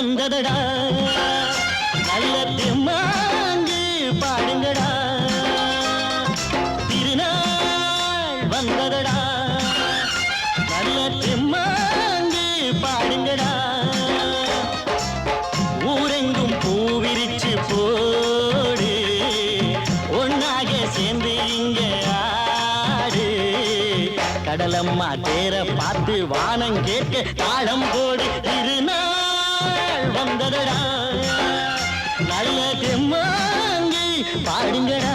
வந்ததடா நல்ல தெம்மாங்கு பாடுங்கடா திருநாள் வந்ததடா நல்ல தெம்மாங்கு பாடுங்கடா ஊரெங்கும் பூவிரிச்சு போடு ஒன்னாக சேர்ந்து இங்க ஆடு கடலம்மா தேர பார்த்து வானம் கேட்க தாளம் போடு திருநாள் வந்ததடா நல்ல தெம்மாங்கி பாடுங்கடா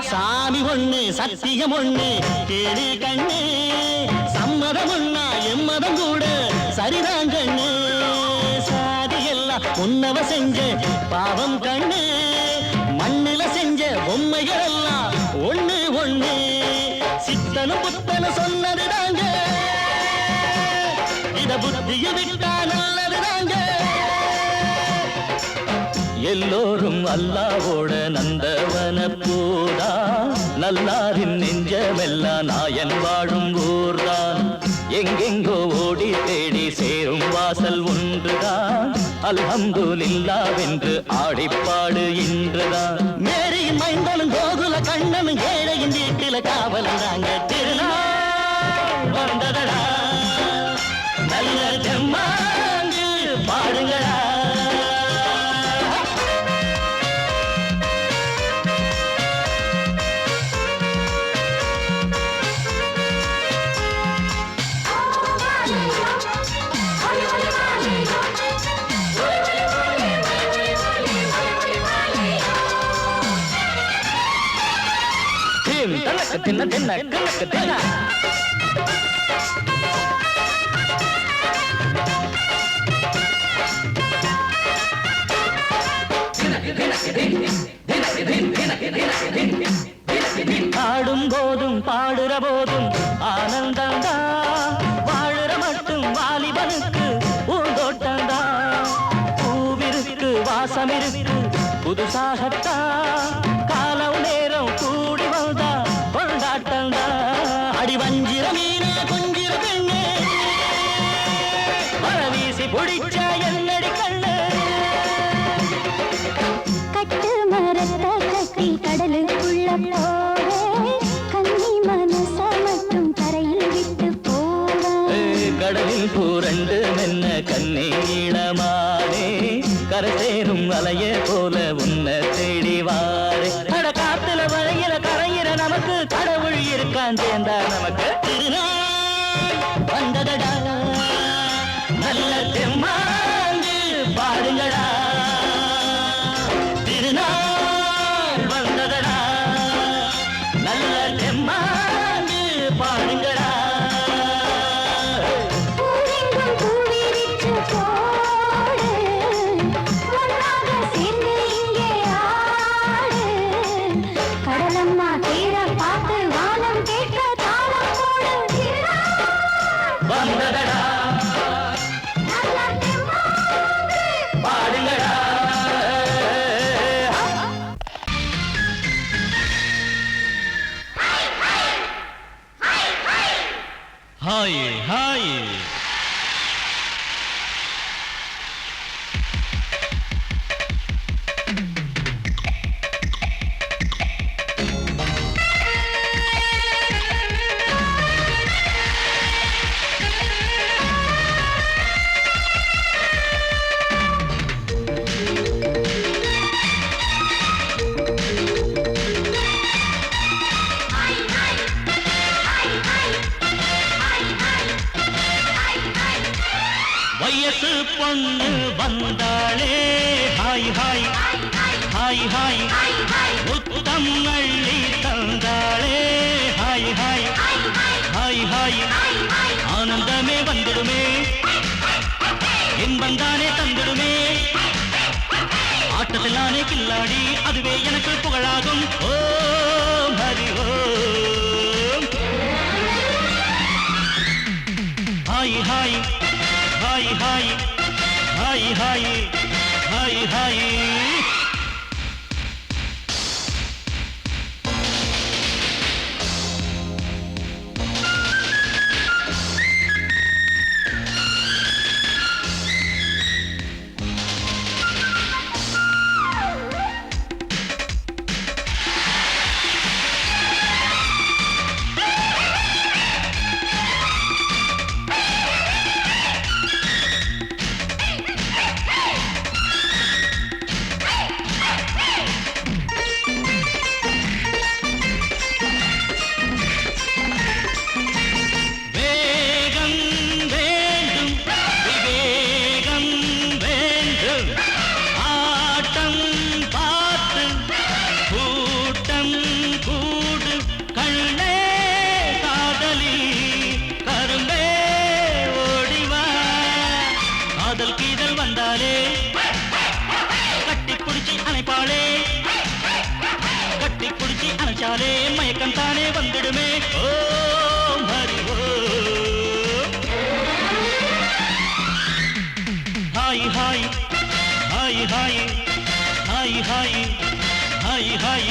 சாமி ஒண்ணு சத்தியம் ஒண்ணு கேடு கண்ணு சம்மதம் ஒண்ணா எம்மதம் கூட சரிதான் கண்ணு சாதி எல்லாம் உன்னவ செஞ்ச பாவம் கண்ணு மண்ணில செஞ்ச பொம்மைகள் எல்லாம் ஒண்ணு ஒண்ணு சித்தனும் புத்தனும் சொன்னது தாங்க இத புத்திய விட்டா நல்லது தாங்க எல்லோரும் அல்லாவோட நந்தவன பூதா நல்லாரின் நெஞ்சமெல்லாம் நாயன் வாழும் ஊர்தான் எங்கெங்கோ ஓடி தேடி சேரும் வாசல் ஒன்றுதான் அல்ஹம்துலில்லாஹ்வென்று ஆடிப்பாடு இன்றுதான் மேரியின் மைந்தனும் கோகுல கண்ணனும் ஏழையின் வீட்டில காவலந்தாங்க திருநாள் வந்ததடா நல்ல தெம்மாங்கு பாடுங்களா தின்ன தின்ன கணக்கு தின்ன ஆடும் போதும் பாடுற போதும் ஆனந்தந்தா வாழுற மட்டும் வாலிபனுக்கு பூந்தோட்டந்தா பூவிருக்கு வாசம் இருக்கு புதுசாகத்தா காலம் நேரம் கூடி வந்தா கொண்டாட்டந்தா அடி வஞ்சிர மீன கொஞ்சிர பெண்ணு மரவீசி பிடிச்ச என்னடி கண்ணு கட்டு மரத்த கட்டி கடலுக்குள்ள போவே கண்ணி மனச மட்டும் கரையில் விட்டு போவே கடலில் பூரண்டு மென்ன கண்ணே இளமானே கரை சேரும் அலைய போல உன்னை தேடி வாரே கட காத்துல வளையில கரையிற நமக்கு கடவுள் இருக்கான் சேர்ந்தா நமக்கு திருநாள் வந்ததடா நல்ல தெம்மாங்கு பாடுங்கடா திருநாள் வந்ததடா நல்ல தெம்மாங்கு பாடுங்கடா Hi, hi. வயசு பொண்ணு வந்தாளே ஹாய் ஹாய் ஹாய் ஹாய் முத்தம் அள்ளி தந்தாளே ஹாய் ஹாய் ஹாய் ஹாய் ஆனந்தமே வந்துடுமே இன்பம் தானே தந்திடுமே ஆட்டத்தில் நானே கில்லாடி அதுவே எனக்கு புகழாகும் ஓம் ஹரி ஓம் ஹாய் ஹாய் ஹாய் ஹாய் ஹாய் ஹாய் ஹாய் ஹாய் மயக்கம் தானே வந்துடுமே ஓம் ஹரி ஓம் ஹாய் ஹாய் ஹாய் ஹாய் ஹாய் ஹாய் ஹாய் ஹாய்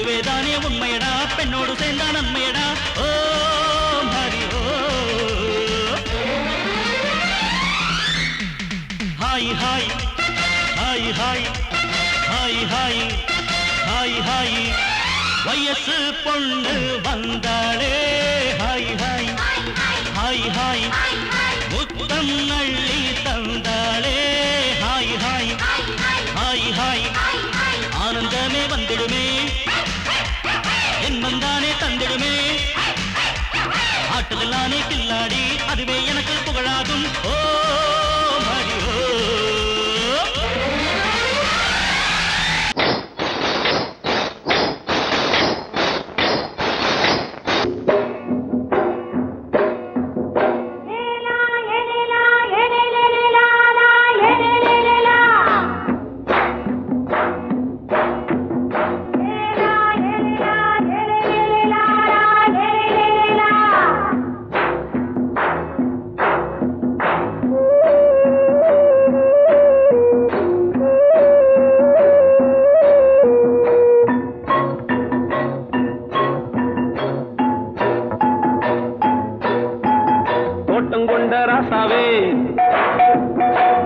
இதுவேதானே உண்மையடா பெண்ணோடு சேர்ந்தா நன்மையடா ஓம் ஹரி ஓம் ஹாய் ஹாய் ஹாய் ஹாய் ஹாய் ஹாய் ஹாய் ஹாய் வயசு பொண்ணு வந்தாளே ஹாய் ஹாய் ஹாய் ஹாய் முத்தம் அள்ளி தந்தாளே ஹாய் ஹாய் ஹாய் ஹாய் ஆனந்தமே வந்துடுமே என்மம் தானே தந்திடுமே ஆட்டத்தில் நானே கில்லாடி அதுவே எனக்கு புகழாகும் ஓம் ஹரி ஓம்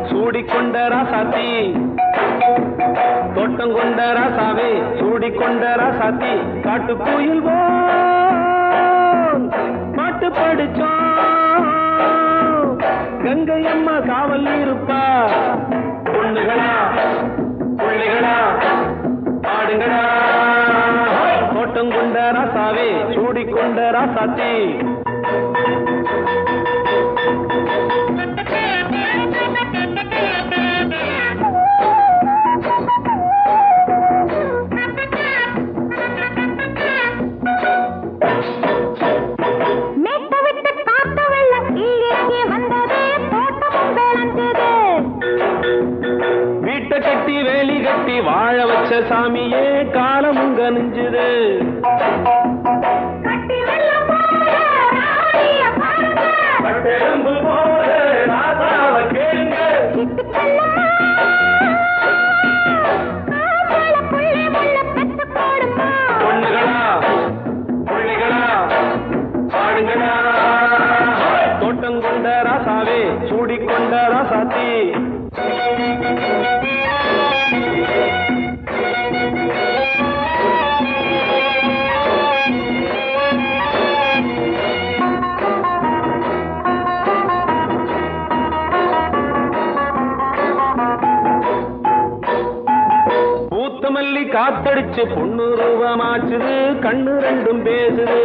சூடிக்கொண்ட ராசாத்தி தோட்டம் கொண்ட ராசாவே சூடிக்கொண்ட ராசாத்தி காட்டு கோயில் பாட்டு படிச்சோம் கங்கை அம்மா காவல் இருப்பா பொண்ணுகளா பிள்ளைகளா ஆடுங்களா தோட்டம் கொண்ட ராசாவே சூடிக்கொண்ட ராசாத்தி கட்டி வேலி கட்டி வாழ வச்ச சாமியே காலமும் கனிஞ்சுது கட்டி வெள்ளம் போல ராசாத்தி பூத்தமல்லி காத்தடிச்சு பொண்ணு ரூபமாச்சுது கண்ணு ரெண்டும் பேசுது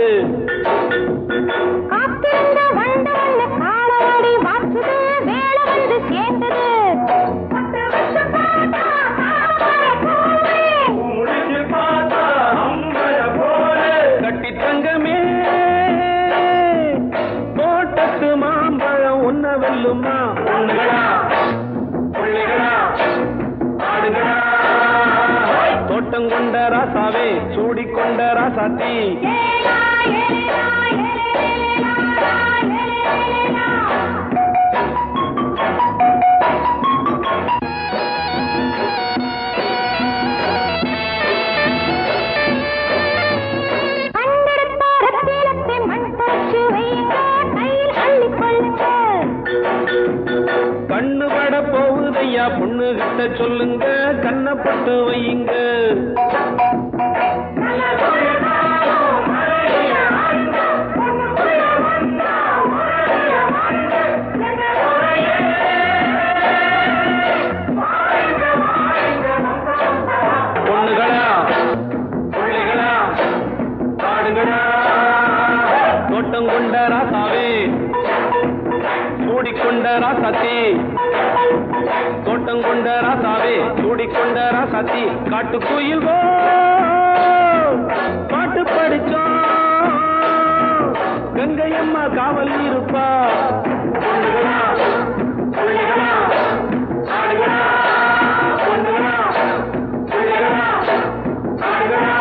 கட்டி தங்கமே தோட்டத்து மாம்பழம் உன்ன வெல்லுமா பொண்ணுகளா பிள்ளைகளா ஆடுகளா தோட்டம் கொண்ட ராசாவே சூடிக்கொண்ட ராசாத்தி கண்ணு பட போகுதையா பொண்ணு கிட்ட சொல்லுங்க கண்ணப்பட்டு வையுங்க பொண்ணுகளா பிள்ளைகளா ஆடுகளா தோட்டம் கொண்ட ராசாவே சூடிக்கொண்ட ராசாத்தி தோட்டம் கொண்ட ராசாவே சூடிக்கொண்ட ராசாத்தி காட்டுக்குயில் பாட்டு படிச்சோம் கங்கையம்மா காவல் இருப்பா பொண்ணுகளா பிள்ளைகளா ஆடுகளா பொண்ணுகளா பிள்ளைகளா ஆடுகளா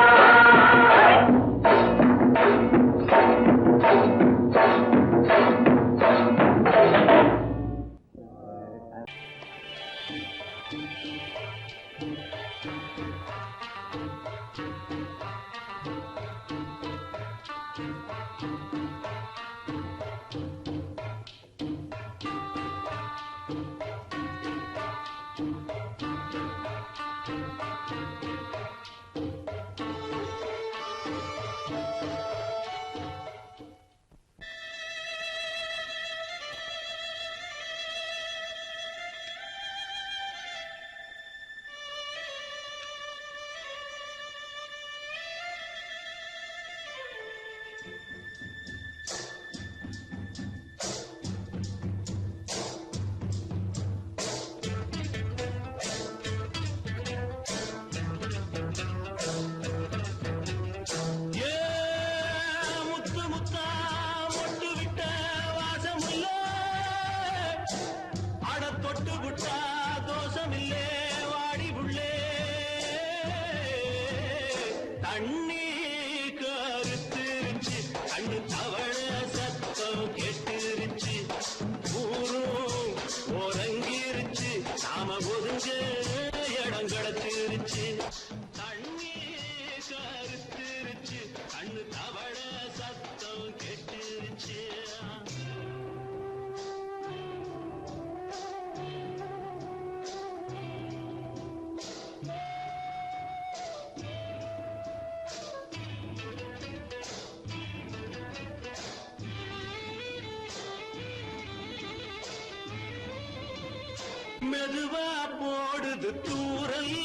மெதுவா போடுது தூரல்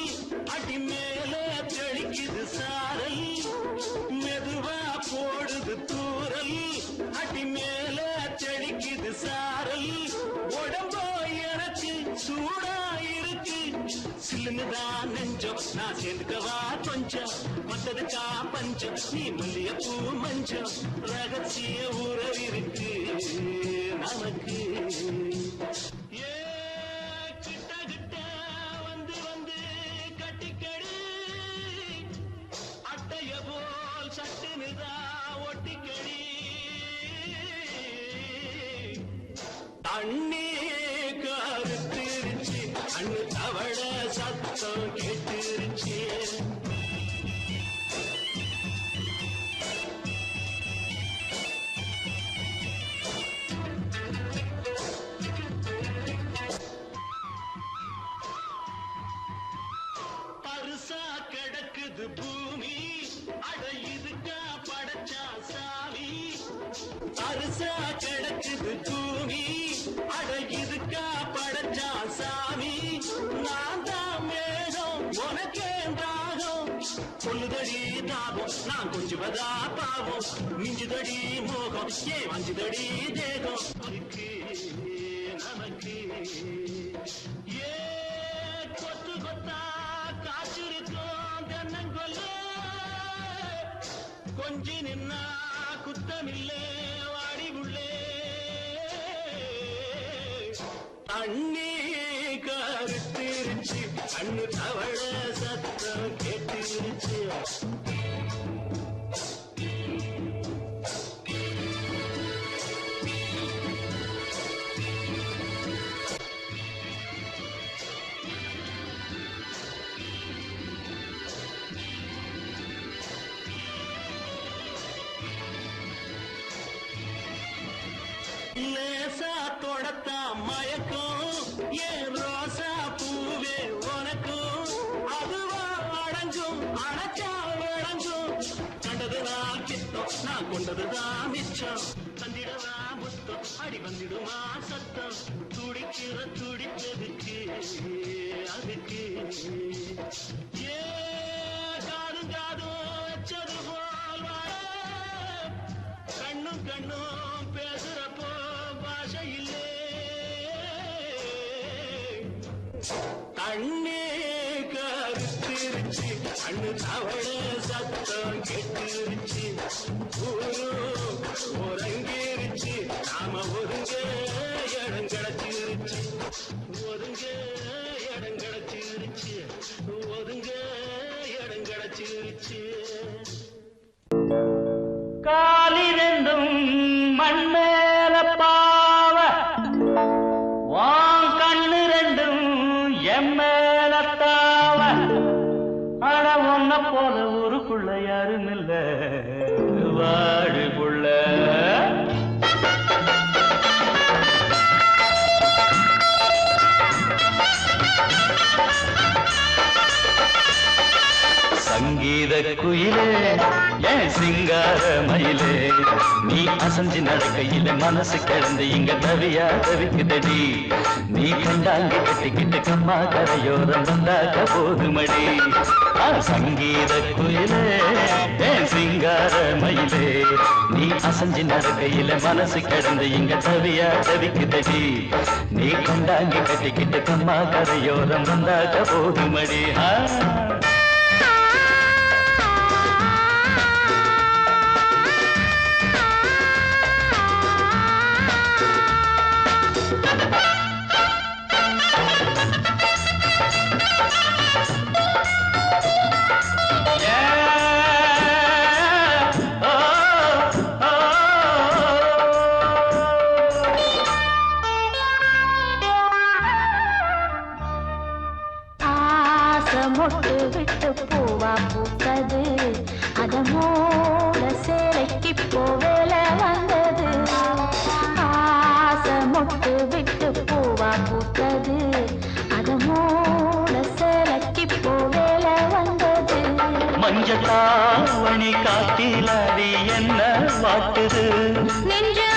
அடி மேல தெளிக்குது சாரல் மெதுவா போடுது தூரல் அடி மேல தெளிக்குது சாரல் உடம்போ எனக்கு சூடா இருக்கு சில்லுதான் நெஞ்சம் நான் சேர்ந்துக்கவா கொஞ்சம் மத்ததுக்கா பஞ்சம் நீ மல்லிய பூ மஞ்சம் ரகசிய உறவிருக்கு நமக்கு தண்ணி கருத்திருச்சு அண்ணு தவள சத்தம் கேட்டுருச்சு தரிசா கிடக்குது பூமி அழகிதுக்கா படைச்சா சாமி நான் தான் மேகம் உனக்கே தாகம் சொல்லுதடி தாபம் நான் கொஞ்சுவதா பாவம் மிஞ்சுதடி மோகம் ஏ வஞ்சுதடி தேகம் நமக்கு ஏ கொத்து கொத்தா காற்றிருக்கும் தென்னங்கொல்ல கொஞ்சி நின்னா குத்தமில்லே வாடி உள்ளே அண்ணி கருத்திருச்சு அண்ணு தவழ சத்தம் கேட்டுருச்சு லேசா தொடத்தா மயக்கும் ஏன் ரோசா பூவே உனக்கும் அதுவா அடங்கும் அடைச்சா விளங்கும் கண்டதுதான் கித்தம் நான் கொண்டதுதான் மிச்சம் தந்திடவா முத்தம் அடி வந்திடுமா சத்தம் துடிக்கிற துடிப்பதுக்கு அதுக்கு ஏ காதும் காதும் வச்சது போல் வர கண்ணும் கண்ணும் பேசுறப்போ பாஷை இல்லே தண்ணே கருத்திருச்சு அண்ணு தவள சத்தம் கெட்டுருச்சு ஒருங்கிருச்சு நாம ஒருங்க இடம் கிடைச்சிருச்சு ஒருங்க இடம் கிடைச்சிருச்சு ஒருங்க இடம் கிடைச்சிருச்சு காலிரண்டும் மண்மேல பாவ வான் கண்ணு ரெண்டும் எம்மேல தாவ ஆனா ஒன்ன போல ஊருக்குள்ள யாரும் இல்ல வாடுக்குள்ள சங்கீத குயிலே ஏன் சிங்கார மயிலே நீ அசஞ்சு நடக்கையில மனசு கிடந்து இங்க தவியா தவிக்குதடி நீ கண்டாங்கி கட்டிக்கிட்டு கம்மா கரையோரம் வந்தாக்க போதுமடி சங்கீத குயிலே ஏன் சிங்கார மயிலே நீ அசஞ்சு நடக்கையில மனசு கிடந்து இங்க தவியா தவிக்குதடி நீ கண்டாங்கி கட்டிக்கிட்டு கம்மா கரையோரம் வந்தாக்க போதுமடி மொட்டு விட்டு பூவா பூத்தது அதமோட சேலைக்கு போவேல வந்தது ஆசை மொட்டு விட்டு பூவா பூத்தது அதமோட சேலைக்கு போவேல வந்தது மஞ்சளாவணி காட்டிலாடி என்ன வாட்டுது நெஞ்சு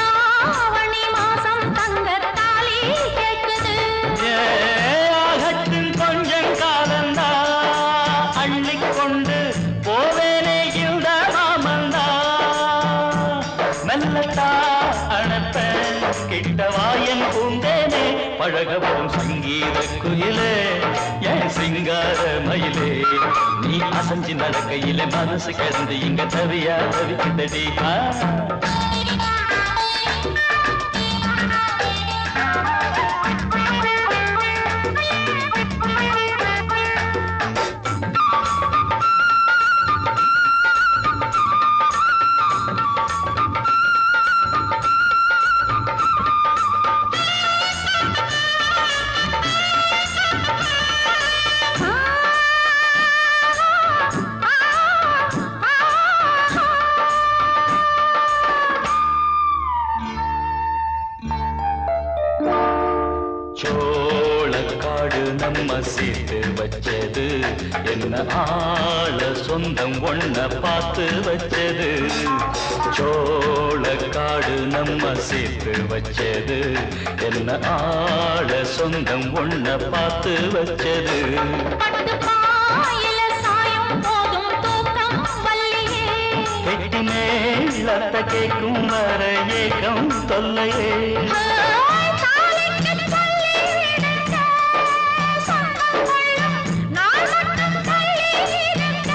ஆவணி மாசம் தங்க தாலி கேட்குது கொஞ்சம் காலந்தா அள்ளிக்கொண்டு போவேனே இந்த மாமந்தா மெல்லத்தா அணப்ப கிட்டவாயன் பூந்தேனே பழக வரும் சங்கீத குயிலே என் சிங்கார மயிலே நீ அசஞ்சு நடக்கையில மனசு கிடந்து இங்க தவியா தவிக்குதடி சோளக்காடு நம்ம சேர்த்து வச்சது என்ன ஆள சொந்தம் ஒன்ன பார்த்து வச்சது சோளக்காடு காடு நம்ம சேர்த்து வச்சது என்ன ஆள சொந்தம் ஒன்ன பார்த்து வச்சது பட்டு பாயில சாயும் போதும் தூக்கம் வல்லியே கெட்டி மேலத்த கேட்கும் வர ஏக்கம் தொல்லையே தாலிக்கு சொல்லி விடுங்க சொந்தம் கொள்ளும் நாள் மட்டும் தள்ளி விடுங்க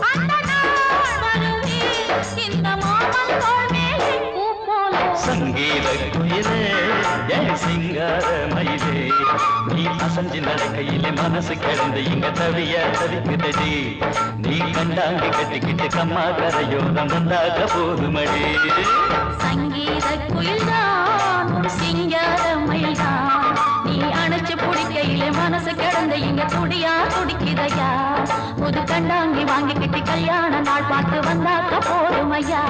அந்த நாள் வருவே இந்த மாமன் தோள் மேலே பூ போல சங்கீத குயிலே என் சிங்கார மயிலே நீ அசஞ்சு நடக்கையிலே மனசு கிடந்து இங்க தவிய தவிக்குதடி நீ கண்டாங்கி கட்டிக்கிட்டு கம்மா கரையோரம் வந்தாக போதுமடி சங்கீத குயில்தான் உன் சிங்கார மயில்தான் நீ அணைச்சு பிடிக்கையிலே மனசு கிடந்த இங்க துடியா துடிக்குதையா புது கண்டாங்கி வாங்கிக்கிட்டு கல்யாண நாள் பார்த்து வந்தாக்க போதுமையா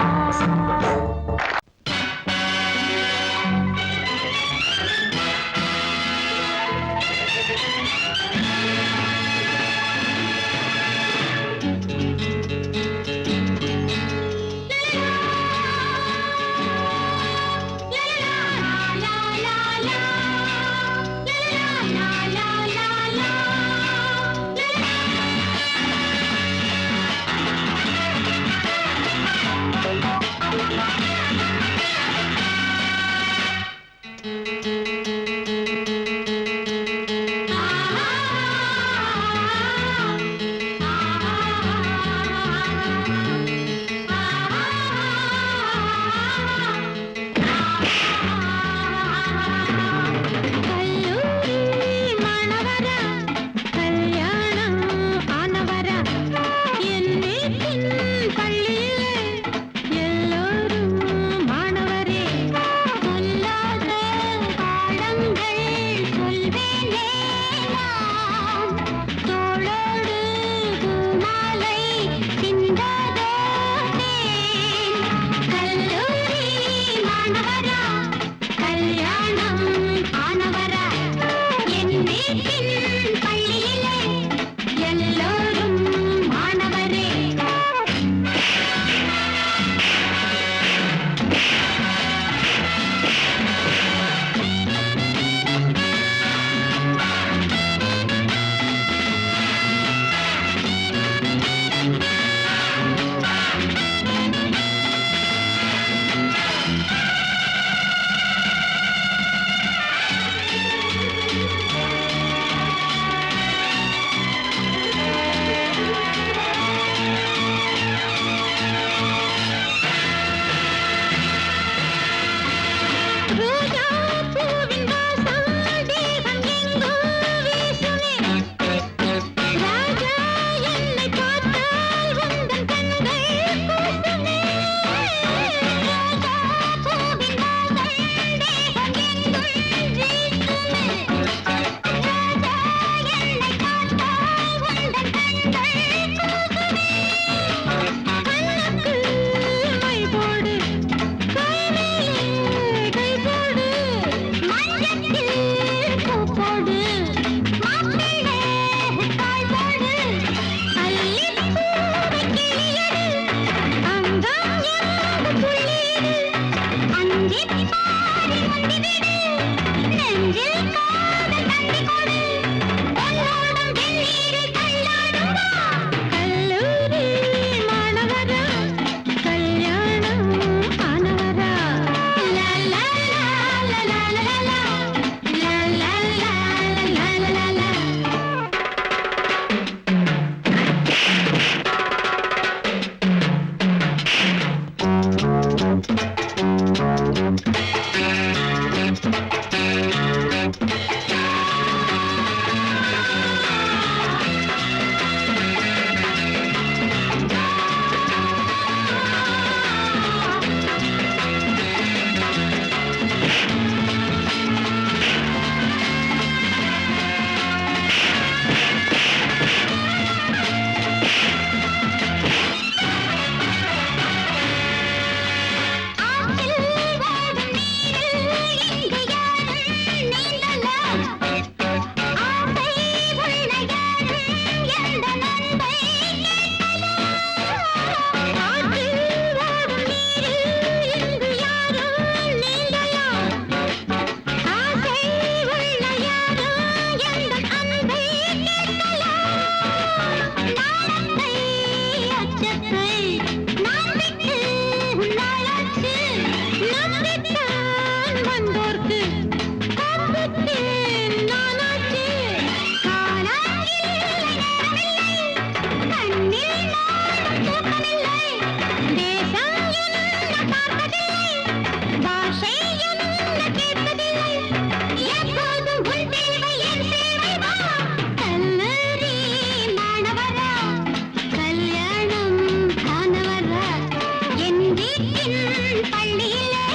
பள்ளியிலே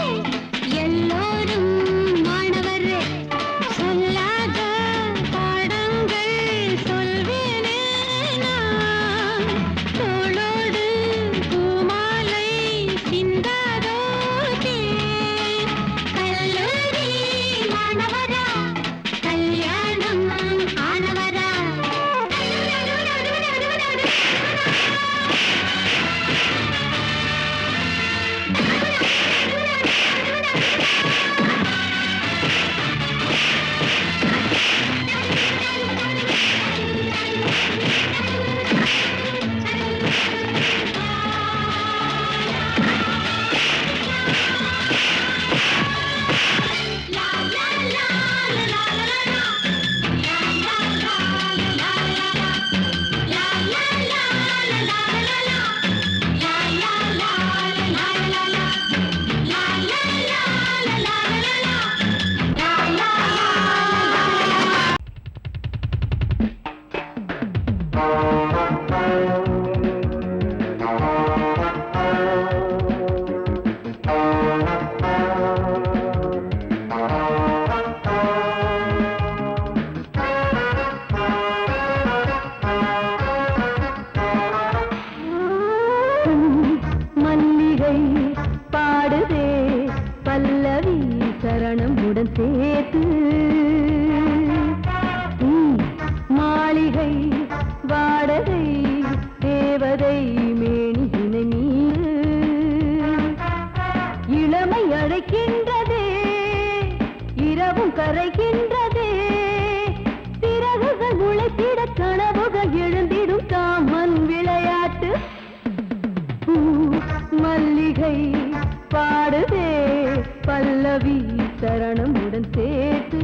எல்லோரும் மாணவர் சொல்லாத பாடங்கள் சொல்வேனே நான் தோளோடு பூமாலை சிந்தாதோ தேன் கல்லூரி மாணவரா கல்யாணம் ஆனவரா மல்லிகை பாடுதே பல்லவி சரணமுடன் சேர்த்து மாளிகை வாடகை தேவதை மேனியினை மீது இளமை அழைக்கின்றதே இரவும் கரைகின்றதே சிறகுகள் முளைத்திட கனவுகள் எழுந்திடும் காமன் விளையாட்டு மல்லிகை பாடுதே பல்லவி சரணமுடன் சேர்த்து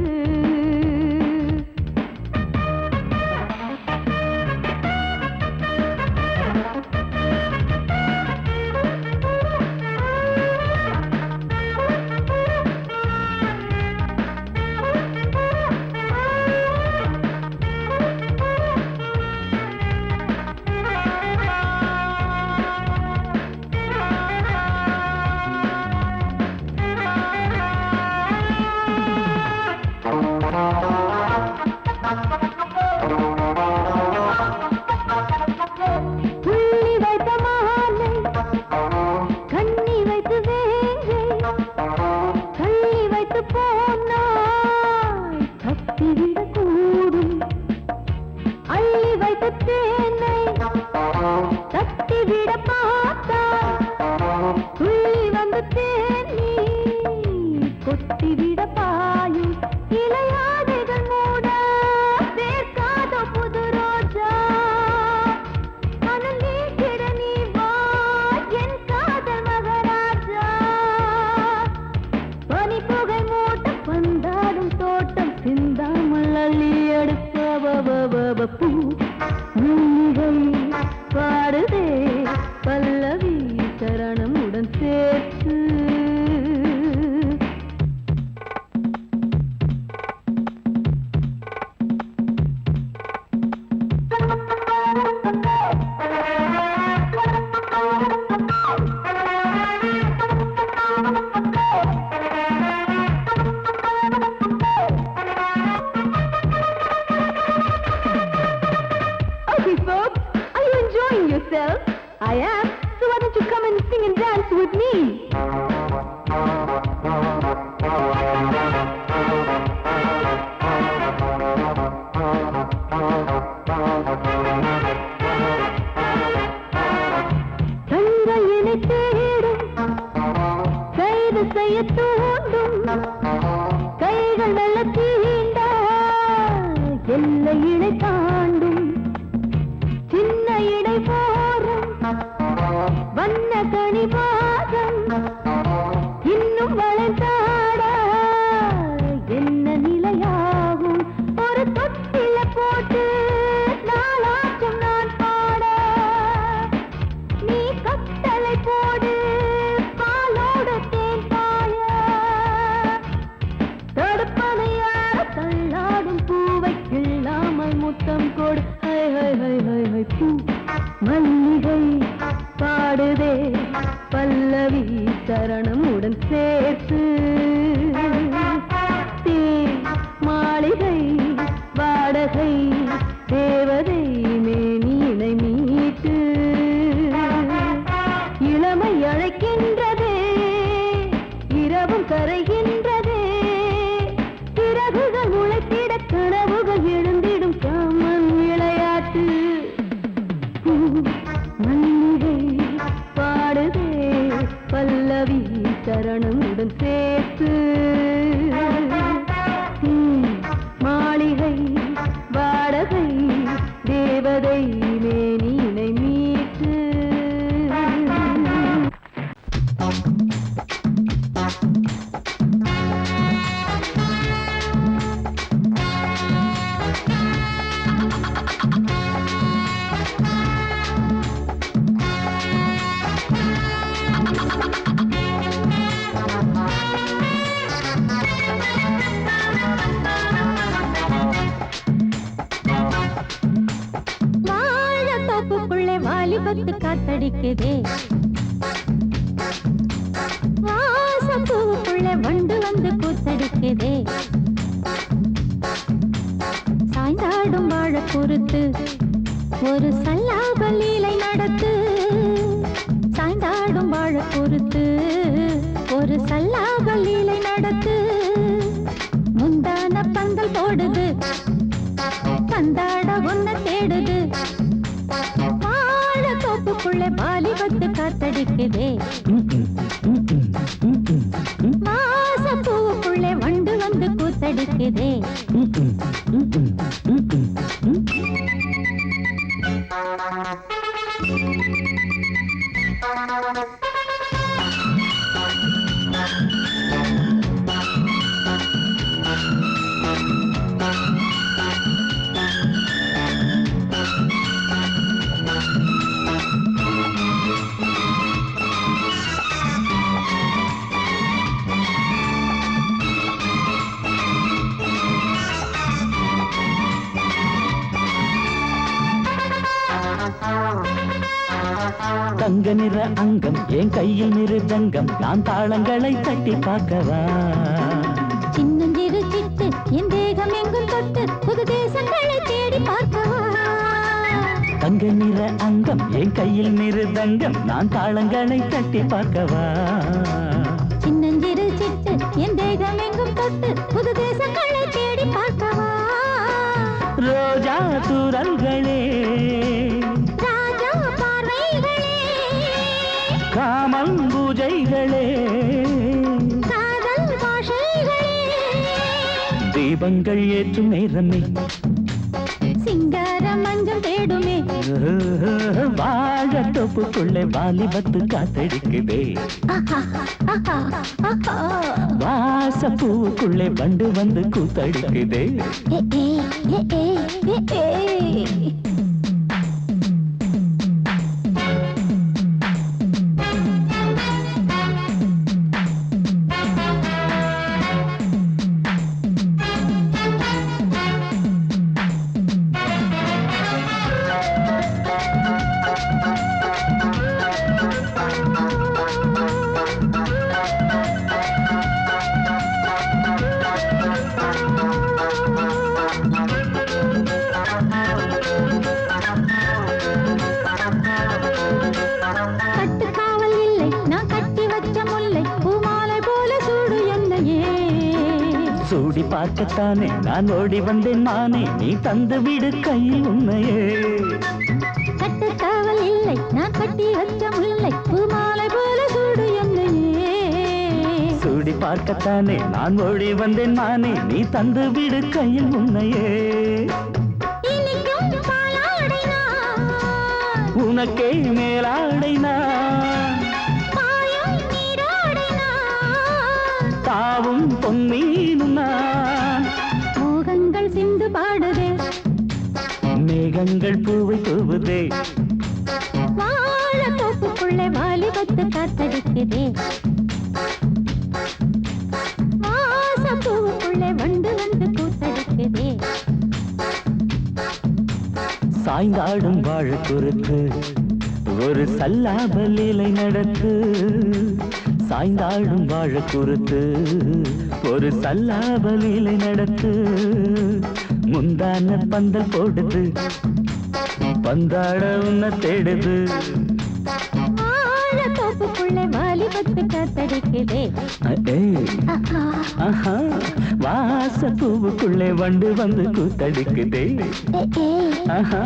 புள்ளி வைத்த மாலை கண்ணி வைத்து வேங்கை கள்ளி வைத்து போனாய் தப்பிவிடக் கூடும் அள்ளி வைத்த தேனை தட்டிவிட பார்த்தாய் துள்ளி வந்து தேனி கொட்டிவிட பாயும் இளையாதைகள் மூட சேர்க்காத புது ரோஜா மனம் நீக்கிட நீ வா என் காதல் மகராஜா பனி புகை மூட்ட பந்தாடும் தோட்டம் சிந்தாமல் அள்ளி எடுத்த பூ மல்லிகை பாடுதே பல்லவி சரணமுடன் சேர்த்து Okay, folks, are you enjoying yourself? I am. So why don't you come and sing and dance with me? தங்கையினை தேடும் கைது செய்ய தூண்டும் கைகள் நல்ல தீண்டா எல்லை இணை தாண்டும் சின்ன இடை போரும் வண்ண கனிவாதம் இன்னும் வளைந்தாடா என்ன நிலையாகும் ஒரு தொட்டில போட்டு நாளாச்சும் நான் பாட நீ கட்டளை போடு பாலோடு தேன் பாய தடுப்பனையார தள்ளாடும் பூவை கிள்ளாமல் முத்தம் கொடு high high high high high பூ மல்லிகை பாடுதே பல்லவி சரணம் உடன் சேர்த்து மாளிகை வாடகை தேவதை மேனியினை மீட்டு இளமை அழைக்கின்றதே இரவும் கரைகின்றதே சிறகுகள் முளைத்திட கனவுகள் எழுந்திடும் காமன் விளையாட்டு மல்லிகை பாடுதே பல்லவி சரணமுடன் சேர்த்து மாளிகை வாடகை தேவதை மேனினை மீட்டு வாலிபத்து காத்தடிக்குதே வாசம் பூவுக்குள்ள வண்டு வந்து கூத்தடிக்குதே சாய்ந்தாடும் வாழ பொறுத்து ஒரு சல்லாப லீலை நடத்து சாய்ந்தாடும் வாழ பொறுத்து ஒரு சல்லாப லீலை நடத்து முந்தான பந்தல் போடுது பந்தாட ஒன்ன தேடுது தோப்புக்குள்ளே வாலிபத்து காத்தடிக்குதே மாசம் பூவுக்குள்ளே வண்டு வந்து கூத்தடிக்குதே தங்க நிற அங்கம் என் கையில் மிருதங்கம் நான் தாளங்களை தட்டி பார்க்கவா சின்னஞ்சிறு சிட்டு என் தேகம் எங்கும் தொட்டு புது தேசங்களை தேடி பார்க்கவா தங்க நிற அங்கம் என் கையில் மிருதங்கம் நான் தாளங்களை தட்டி பார்க்கவா சின்னஞ்சிறு சிட்டு என் தேகம் எங்கும் தொட்டு புது தேசங்களை தேடி பார்க்கவா ரோஜா தூரல்களே காமல் பூஜைகளே காதல் பாஷைகளே தீபங்கள் ஏற்றும் நேரமே சிங்கார மஞ்சள் தேடுமே வாழ தொப்புக்குள்ளே வாலிபத்து காத்தடிக்குதே வாச பூவுக்குள்ளே வண்டு வந்து கூத்தடிக்குதே சூடி பார்க்கத்தானே நான் ஓடி வந்தேன் மானே நீ தந்து விடு கையில் உன்னையே கட்டுக்காவல் இல்லை நான் கட்டி வச்ச முல்லை பூமாலை போல சூடு என்னையே சூடி பார்க்கத்தானே நான் ஓடி வந்தேன் மானே நீ தந்து விடு கையில் உன்னையே உனக்கே மேலாடைனா தாவும் பொன்னீனும் நான் மோகங்கள் சிந்து பாடுதே மேகங்கள் பூவை தூவுதே வாழ தோப்புக்குள்ளே வாலிபத்து காத்தடிக்குதே வாச பூவுக்குள்ளே வண்டு வந்து கூத்தடிக்குதே சாய்ந்தாடும் வாழ குறுக்கு ஒரு சல்லாப லீலை நடத்து சாய்ந்தாடும் வாழ குறுத்து ஒரு சல்லாப லீலை நடத்து முந்தான பந்தல் போடுது பந்தாட உன்னை தேடுது தோப்புக்குள்ளே வாலிபத்து காத்தடிக்குதே வாச பூவுக்குள்ளே வண்டு வந்து கூத்தடிக்குதே ஆஹா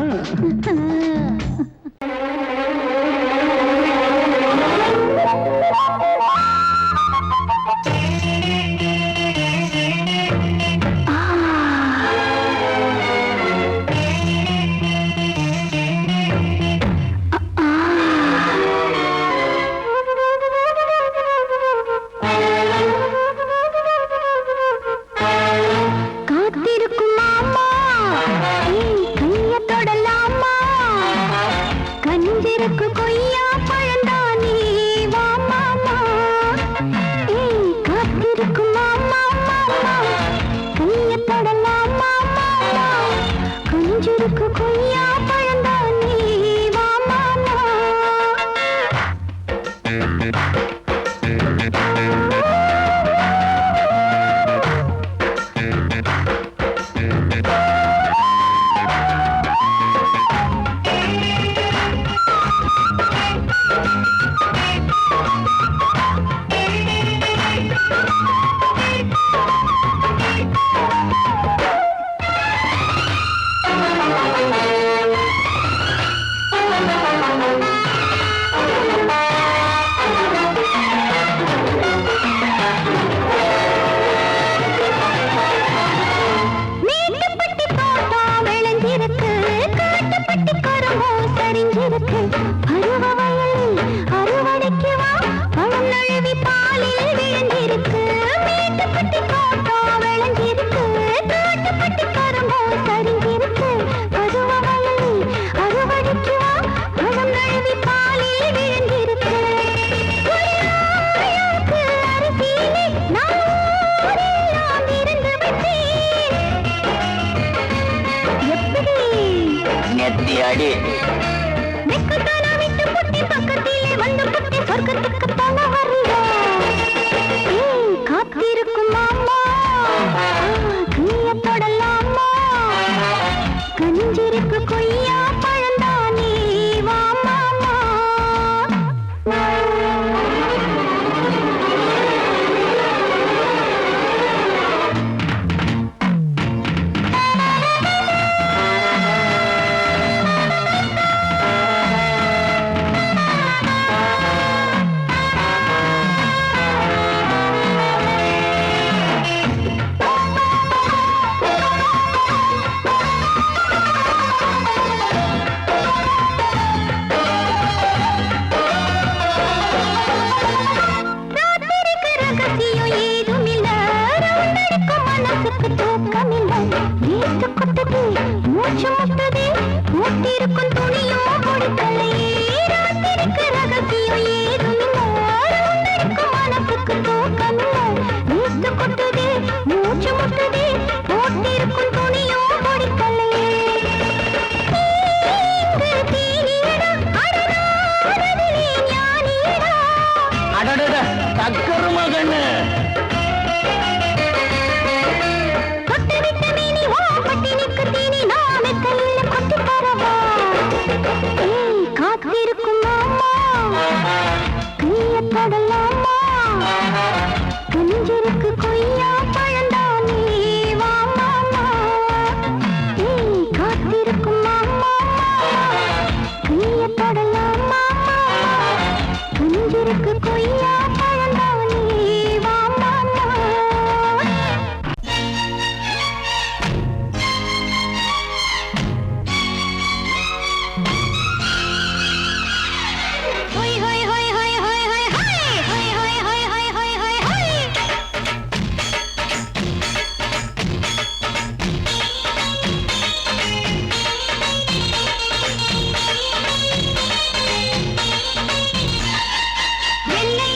வெள்ளை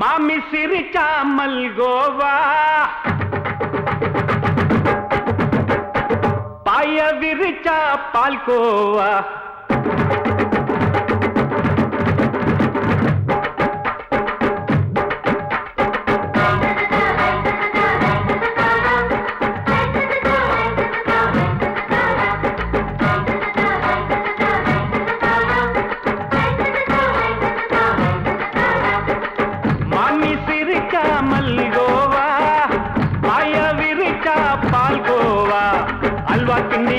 மாமி சிரிக்காமல் கோவா பாய விரிச்சா பால்கோவா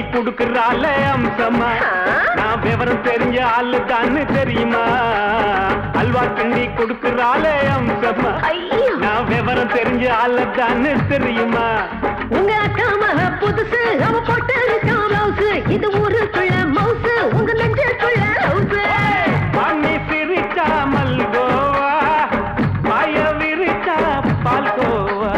குடுக்கறால அம்சமா நான் விவரம் தெரிஞ்ச ஆளு தான்னு தெரியுமா அல்வா கிண்டி குடுக்கறால அம்சமா நான் விவரம் தெரிஞ்ச ஆளு தான்னு தெரியுமா உங்க அக்கா மக புதுசு அவ போட்டு ப்ளவுஸ் இது ஊருக்குள்ள மவுசு உங்க நெஞ்சுக்குள்ள ஹவுஸ் பண்ணி சிரிச்சா மல்கோவா பாய விரிச்சா பால்கோவா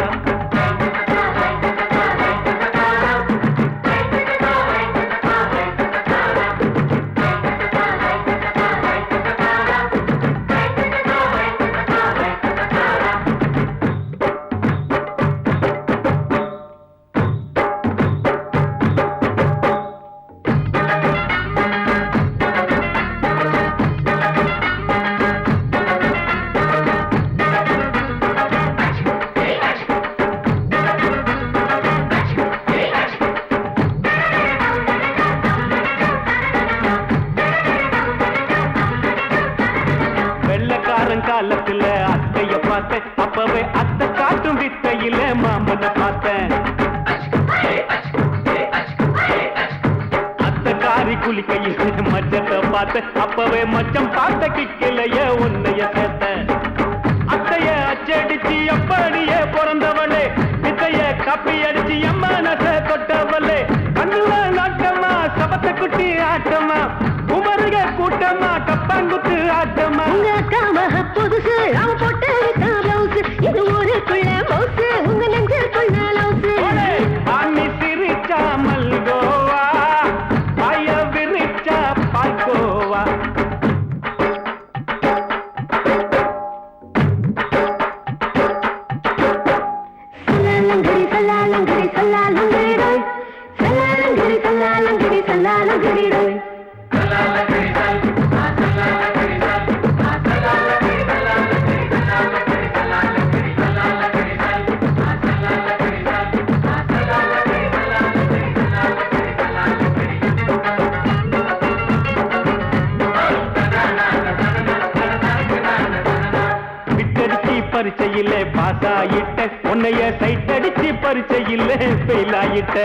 குளிக்கையில் மச்சத்தை பார்த்த அப்பவே மச்சம் பார்த்த கிக்கலைய உன்னைய சேர்த்த அத்தைய அச்சடிச்சு அப்படியே பிறந்தவளே வித்தைய காப்பி அடிச்சு எம்மனச தொட்டவளே கண்ணுல நாட்டமா சபத்தை குட்டி ஆட்டமா குமருக கூட்டமா கப்பாங்குத்து ஆட்டமா உங்க அக்கா மக புதுசு அவ போட்டு பிளவுஸ் இது ஊருக்குள்ள மவுசு உங்க நெஞ்சுக்குள்ள லவுசு ஆணி சிரிச்சா மல்கோவா பாய விரிச்சா பால்கோவா சல்லாலங்கடி சல்லாலங்கடி ரோய் சல்லாலங்கடி சல்லாலங்கடி சல்லாலங்கடி ரோய் பரிச்சையில பாஸ் ஆயிட்ட உன்னைய சைட் அடிச்சு பரிச்சையில ஃபெயில் ஆயிட்ட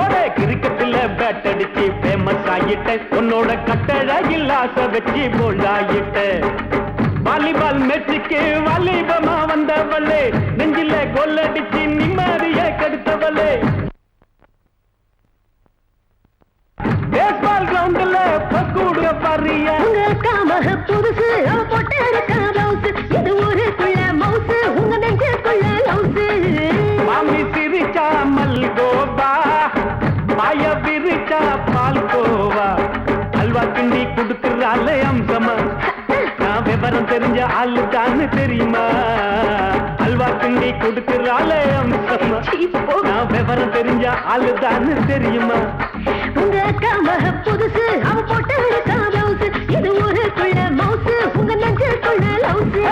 ஒரே கிரிக்கெட்ல பேட் அடிச்சு ஃபேமஸ் ஆயிட்ட உன்னோட கட்டழகில் ஆசை வச்சு போல்ட் ஆயிட்ட வாலிபால் மேட்சுக்கு வாலிபமா வந்தவளே நெஞ்சில கோல் அடிச்சு நிம்மதிய கெடுத்தவளே பேஸ்பால் கிரவுண்ட்ல பக்கூடுக பாரியா உங்க அக்கா மக புதுசு அவ போட்டு பிளவுஸ் இது ஊருக்குள்ள மவுசு உங்க நெஞ்சுக்குள்ள லவுசு மாமி சிரிச்சா மல்கோவா பாய விரிச்சா பால்கோவா அல்வா கிண்டி குடுக்கறால அம்சமா நான் விவரம் தெரிஞ்ச ஆளு தான்னு தெரியுமா அல்வா கிண்டி குடுக்கறால அம்சமா நான் விவரம் தெரிஞ்ச ஆளு தான்னு தெரியுமா உங்க அக்கா மக புதுசு அவ போட்டு பிளவுஸ் இது ஊருக்குள்ள மவுசு உங்க நெஞ்சுக்குள்ள லவுசு